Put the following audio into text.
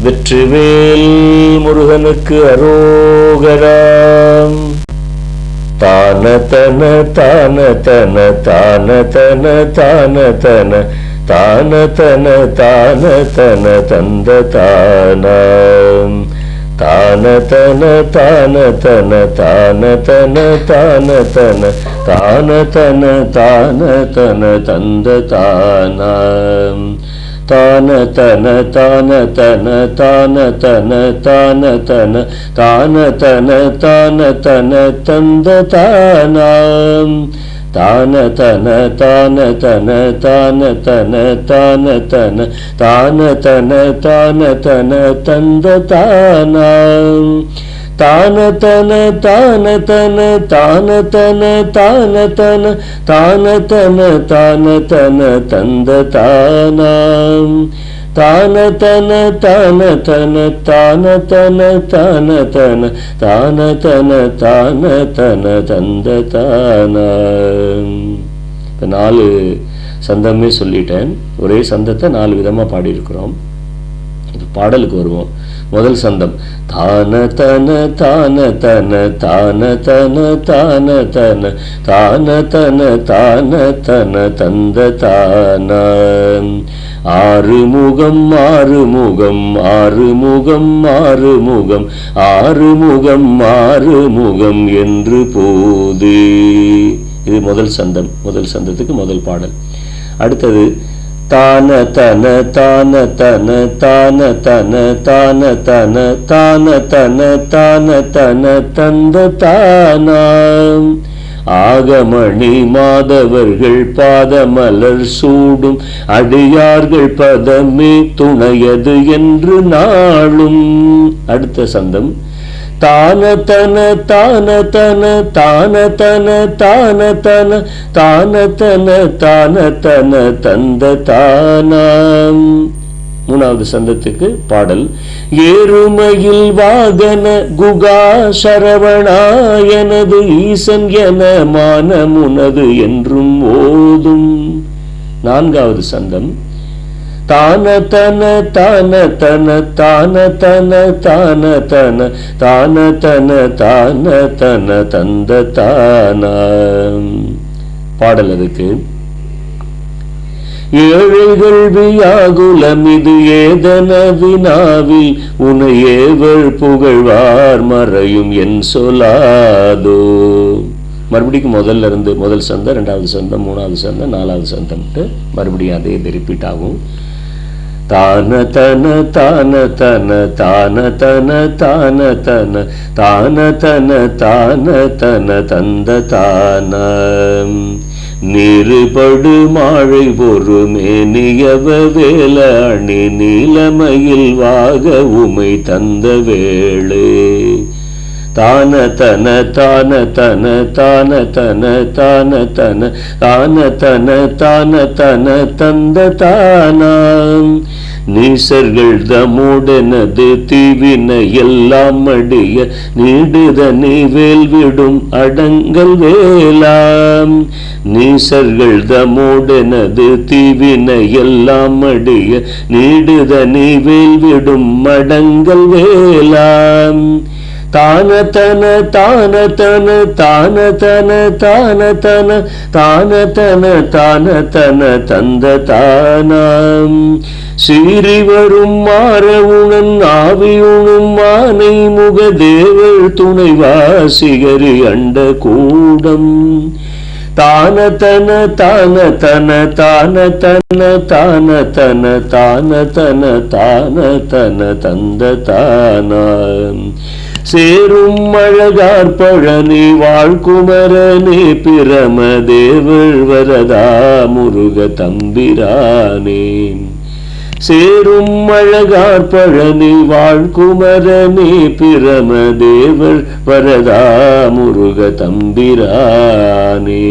வெற்றிவேல் முருகனுக்கு அரோகராம். தான தன தான தன தான தன தான தன தான தன தான தன தந்த தானம். தான தன தான தன தான தன தான தன தான தன தான தன தந்த தானம். தான தன தான தன தான தன தான தன தான தன தான தன தந்த தானம். தான தன தான தன தான தன தான தன தான தன தான தன தந்த தானம். தான தன தான தன தான தன தான தன தான தன தான தன தந்த தானம். தான தன தான தன தான தன தான தன தான தன தான தன தந்த தானம். இப்போ 4 சந்தமே சொல்லிட்டேன். ஒரே சந்தத்தை 4 விதமாக பாடியிருக்கிறோம். இப்போ பாடலுக்கு வருவோம். முதல் சந்தம் தான தன தான தன தான தன தான தன தான தன தான தன தந்த தானம். ஆறுமுகம் ஆறுமுகம் ஆறுமுகம் ஆறுமுகம் ஆறுமுகம் ஆறுமுகம் என்று போதே. இது முதல் சந்தம். முதல் சந்தத்துக்கு முதல் பாடல். அடுத்தது தான தன தான தன தான தன தான தன தான தன தான தன தந்த தானம். ஆகமணி மாதவர்கள் பாதமலர் சூடும் அடியார்கள் பதமே துணையது என்று நாளும். அடுத்த சந்தம் தான தன தான தன தான தன தான தன தான தன தான தன தந்த தானம். மூணாவது சந்தத்துக்கு பாடல் ஏறுமையில் வாகன குகா சரவணா எனது ஈசன் என மானமுனது என்றும் ஓதும். நான்காவது சந்தம் தான தன தான தன தான தன தான தன தான தன தான தன தந்த தானம். பாடல் அதுக்கு ஏழைகள் வியாகுலம் இது ஏதன வினாவில் உனை ஏவள் புகழ்வார் மறையும் என் சொல்லாதோ. மறுபடியும் முதல்ல இருந்து முதல் சந்தம், 2வது சந்தம், 3வது சந்தம், 4வது சந்தம்ட்டு மறுபடியும் அதே இது ரிப்பீட் ஆகும். தான தன தான தன தான தன தான தன தான தன தான தன தந்த தானம். நீருபடு மாழை ஒரு மேனியவ வேல அணி நீலமயில் வாக உமை தந்த வேளே. தான தன தான தன தான தன தான தன தான தன தான தன தந்த தானம். நீசர்கள் தமுடனது தீவின எல்லாம் அடிய நீடுதனி வேல்விடும் அடங்கல் வேலாம். நீசர்கள் தமுடனது தீவின எல்லாம் அடிய நீடுதனி வேல்விடும் அடங்கல் வேலாம். தான தன தான தன தான தன தான தன தான தன தான தன தந்த தானம். சீறி வரும் மாறவுணன் ஆவியுணும் மானை முக தேவள் துணைவாசிகரி அண்ட கூடம். தான தன தான தன தான தன தான தன தான தன தான தன தந்த தானம். சேரும் அழகார் பழனி வாழ்குமரனே பிரம தேவள் வரதா முருக தம்பிரானே. சேரும் அழகார் பழனி வாழ்குமரனே பிரம தேவள் வரதா முருக தம்பிரானே.